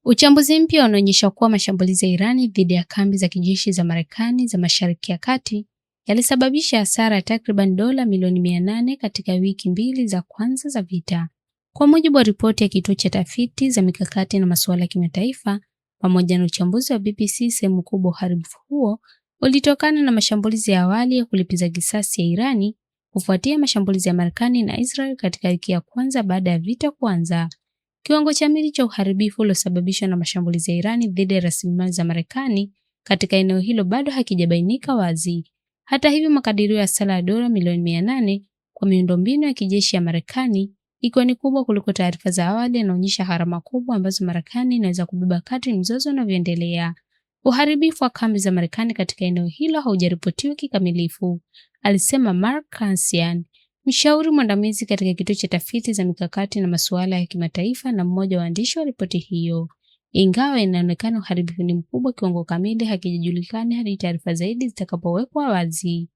Uchambuzi mpya unaonyesha kuwa mashambulizi ya Irani dhidi ya kambi za kijeshi za Marekani za Mashariki ya Kati yalisababisha hasara ya takriban dola milioni 800 katika wiki mbili za kwanza za vita. Kwa mujibu wa ripoti ya kituo cha tafiti za mikakati na masuala ya kimataifa pamoja na uchambuzi wa BBC, sehemu kubwa uharibifu huo ulitokana na mashambulizi ya awali ya kulipiza kisasi ya Irani kufuatia mashambulizi ya Marekani na Israel katika wiki ya kwanza baada ya vita kuanza. Kiwango kamili cha uharibifu uliosababishwa na mashambulizi ya Irani dhidi ya rasilimali za Marekani katika eneo hilo bado hakijabainika wazi. Hata hivyo, makadirio ya hasara ya dola milioni 800 kwa miundombinu ya kijeshi ya Marekani, ikiwa ni kubwa kuliko taarifa za awali, yanaonyesha gharama kubwa ambazo Marekani inaweza kubeba kadri mzozo unavyoendelea. Uharibifu wa kambi za Marekani katika eneo hilo haujaripotiwa kikamilifu, alisema Mark Kansian, mshauri mwandamizi katika kituo cha tafiti za mikakati na masuala ya kimataifa na mmoja wa waandishi wa ripoti hiyo. Ingawa inaonekana uharibifu ni mkubwa, kiwango kamili hakijulikani hadi taarifa zaidi zitakapowekwa wazi.